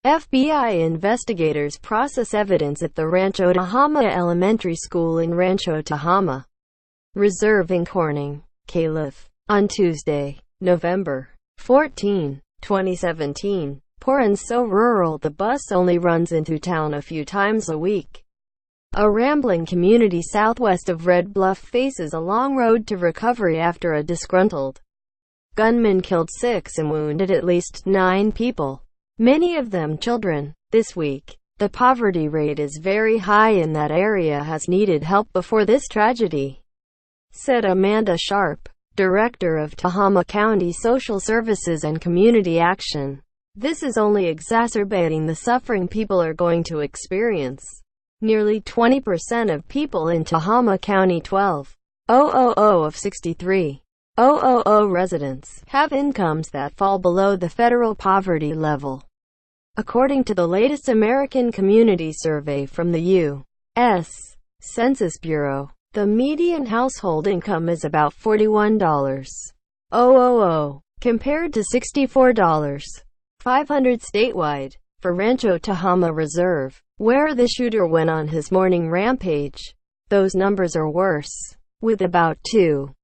FBI investigators process evidence at the Rancho Tehama Elementary School in Rancho Tehama Reserve in Corning, Calif, on Tuesday, November 14, 2017. Poor and so rural the bus only runs into town a few times a week. A rambling community southwest of Red Bluff faces a long road to recovery after a disgruntled gunman killed 6 and wounded at least 9 people, many of them children, this week. The poverty rate is very high in that area, has needed help before this tragedy, said Amanda Sharp, Director of Tehama County Social Services and Community Action. This is only exacerbating the suffering people are going to experience. Nearly 20% of people in Tehama County, 12,000 of 63,000 residents, have incomes that fall below the federal poverty level. According to the latest American Community Survey from the U.S. Census Bureau, the median household income is about $41,000, compared to $64,500 statewide. For Rancho Tehama Reserve, where the shooter went on his morning rampage, those numbers are worse, with about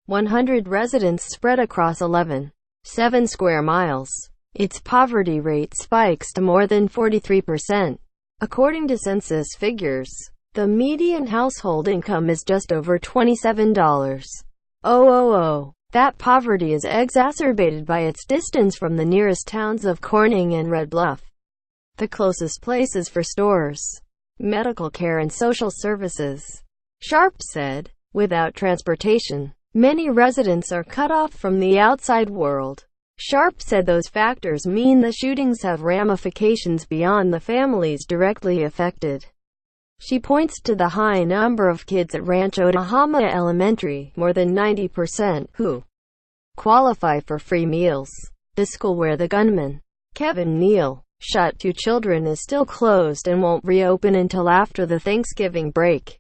100 residents spread across 11.7 square miles. Its poverty rate spikes to more than 43%. According to census figures, the median household income is just over $27,000. That poverty is exacerbated by its distance from the nearest towns of Corning and Red Bluff, the closest places for stores, medical care and social services. Sharp said, without transportation, many residents are cut off from the outside world. Sharp said those factors mean the shootings have ramifications beyond the families directly affected. She points to the high number of kids at Rancho Tehama Elementary, more than 90%, who qualify for free meals. The school where the gunman, Kevin Neal, shot 2 children is still closed and won't reopen until after the Thanksgiving break.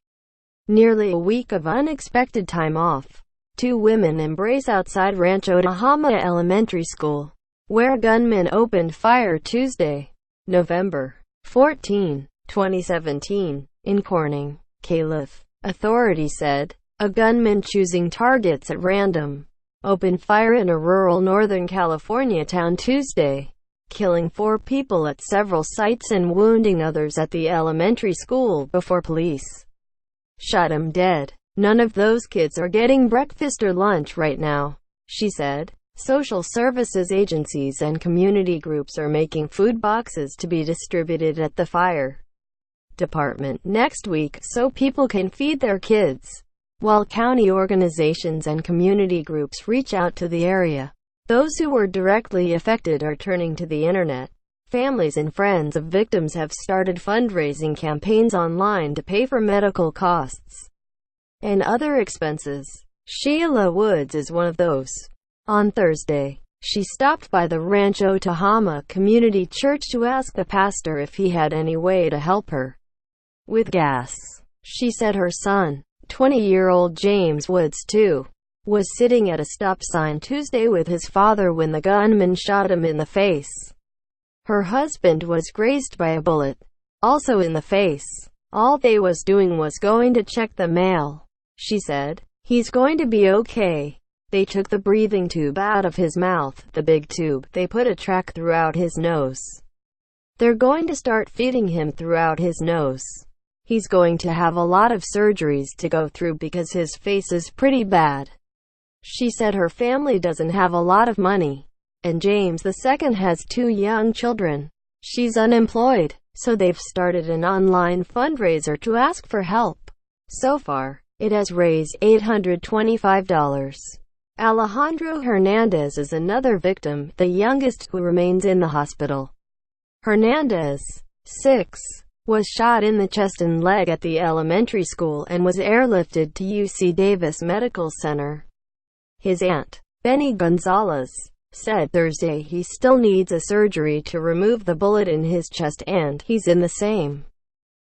Nearly a week of unexpected time off. 2 women embrace outside Rancho Tehama Elementary School, where gunmen opened fire Tuesday, November 14, 2017, in Corning, Calif. Authorities said a gunman choosing targets at random opened fire in a rural Northern California town Tuesday, killing 4 people at several sites and wounding others at the elementary school before police shot him dead. None of those kids are getting breakfast or lunch right now, she said. Social services agencies and community groups are making food boxes to be distributed at the fire department next week so people can feed their kids, while county organizations and community groups reach out to the area. Those who were directly affected are turning to the internet. Families and friends of victims have started fundraising campaigns online to pay for medical costs and other expenses. Sheila Woods is one of those. On Thursday, she stopped by the Rancho Tehama Community Church to ask the pastor if he had any way to help her with gas. She said her son, 20-year-old James Woods too, was sitting at a stop sign Tuesday with his father when the gunman shot him in the face. Her husband was grazed by a bullet, also in the face. All they was doing was going to check the mail, she said. He's going to be okay. They took the breathing tube out of his mouth, the big tube. They put a track throughout his nose. They're going to start feeding him throughout his nose. He's going to have a lot of surgeries to go through because his face is pretty bad. She said her family doesn't have a lot of money, and James II has 2 young children. She's unemployed, so they've started an online fundraiser to ask for help. So far, it has raised $825. Alejandro Hernandez is another victim, the youngest, who remains in the hospital. Hernandez, 6, was shot in the chest and leg at the elementary school and was airlifted to UC Davis Medical Center. His aunt, Benny Gonzalez, said Thursday he still needs a surgery to remove the bullet in his chest and he's in the same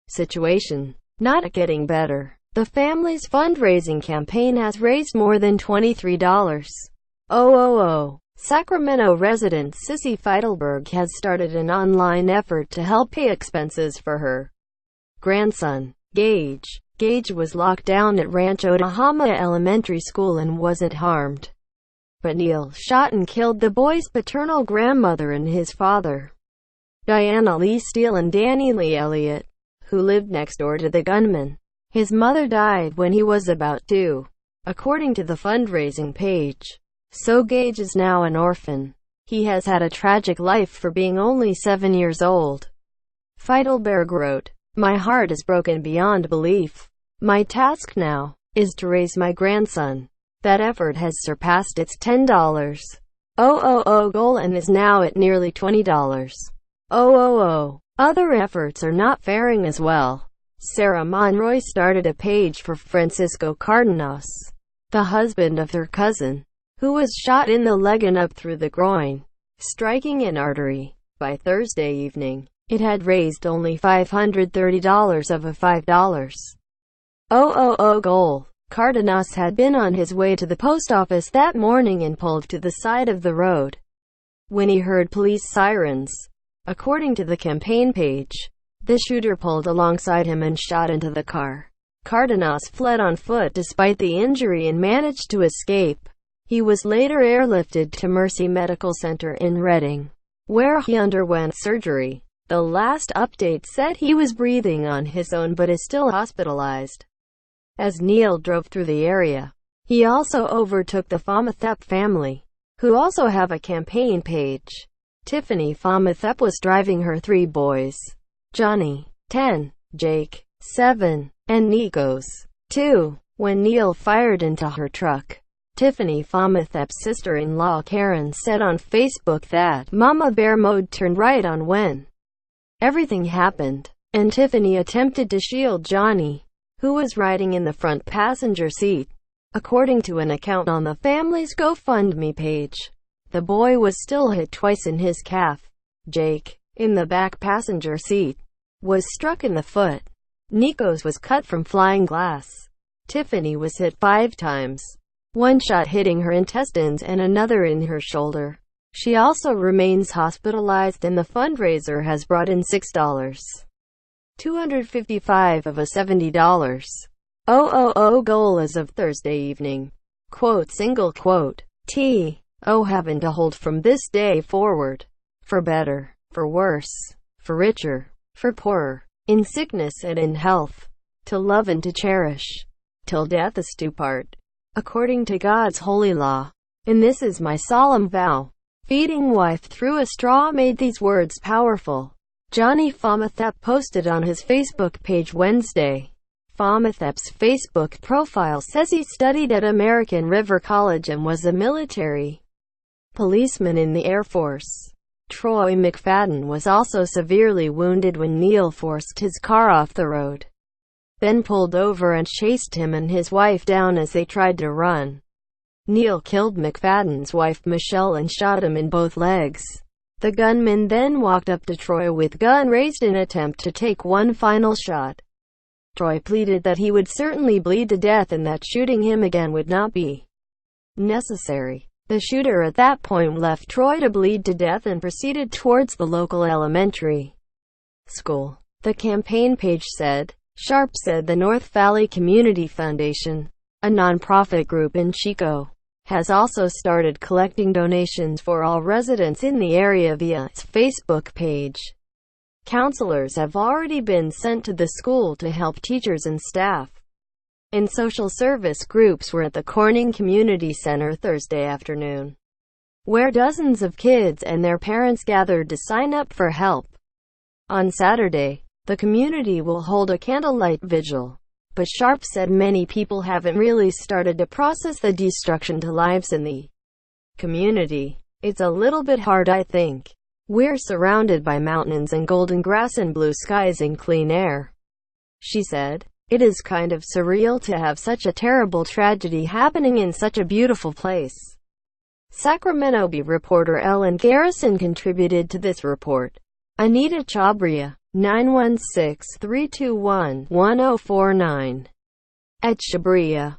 situation, not getting better. The family's fundraising campaign has raised more than $23,000. Sacramento resident Sissy Feidelberg has started an online effort to help pay expenses for her grandson, Gage. Gage was locked down at Rancho Tehama Elementary School and wasn't harmed. But Neil shot and killed the boy's paternal grandmother and his father, Diana Lee Steele and Danny Lee Elliott, who lived next door to the gunman. His mother died when he was about 2, according to the fundraising page. So Gage is now an orphan. He has had a tragic life for being only 7 years old. Feidelberg wrote, "My heart is broken beyond belief. My task now is to raise my grandson. That effort has surpassed its $10,000 goal and is now at nearly $20,000. Other efforts are not faring as well." Sarah Monroy started a page for Francisco Cardenas, the husband of her cousin, who was shot in the leg and up through the groin, striking an artery. By Thursday evening, it had raised only $530 of a $5,000 goal. Cardenas had been on his way to the post office that morning and pulled to the side of the road when he heard police sirens. According to the campaign page, the shooter pulled alongside him and shot into the car. Cardenas fled on foot despite the injury and managed to escape. He was later airlifted to Mercy Medical Center in Redding, where he underwent surgery. The last update said he was breathing on his own but is still hospitalized. As Neil drove through the area, he also overtook the Famathep family, who also have a campaign page. Tiffany Famathep was driving her 3 boys, Johnny, 10, Jake, 7, and Nikos, 2, when Neil fired into her truck. Tiffany Famathep's sister-in-law Karen said on Facebook that Mama Bear mode turned right on when everything happened, and Tiffany attempted to shield Johnny, who was riding in the front passenger seat. According to an account on the family's GoFundMe page, the boy was still hit twice in his calf. Jake, in the back passenger seat, was struck in the foot. Nikos was cut from flying glass. Tiffany was hit 5 times. One shot hitting her intestines and another in her shoulder. She also remains hospitalized and the fundraiser has brought in $6,255 of a $70,000 goal as of Thursday evening. Quote, single quote, T.O. having to hold from this day forward. For better, for worse, for richer, for poorer, in sickness and in health, to love and to cherish, till death us do part. According to God's holy law. And this is my solemn vow. Feeding wife through a straw made these words powerful. Johnny Famathep posted on his Facebook page Wednesday. Famathep's Facebook profile says he studied at American River College and was a military policeman in the Air Force. Troy McFadden was also severely wounded when Neil forced his car off the road, then pulled over and chased him and his wife down as they tried to run. Neil killed McFadden's wife Michelle and shot him in both legs. The gunman then walked up to Troy with gun raised in attempt to take one final shot. Troy pleaded that he would certainly bleed to death and that shooting him again would not be necessary. The shooter at that point left Troy to bleed to death and proceeded towards the local elementary school. The campaign page said. Sharp said the North Valley Community Foundation, a nonprofit group in Chico, has also started collecting donations for all residents in the area via its Facebook page. Counselors have already been sent to the school to help teachers and staff. And social service groups were at the Corning Community Center Thursday afternoon, where dozens of kids and their parents gathered to sign up for help. On Saturday, the community will hold a candlelight vigil, but Sharp said many people haven't really started to process the destruction to lives in the community. It's a little bit hard, I think. We're surrounded by mountains and golden grass and blue skies and clean air, she said. It is kind of surreal to have such a terrible tragedy happening in such a beautiful place. Sacramento Bee reporter Ellen Garrison contributed to this report. Anita Chabria, 916-321-1049. At Chabria.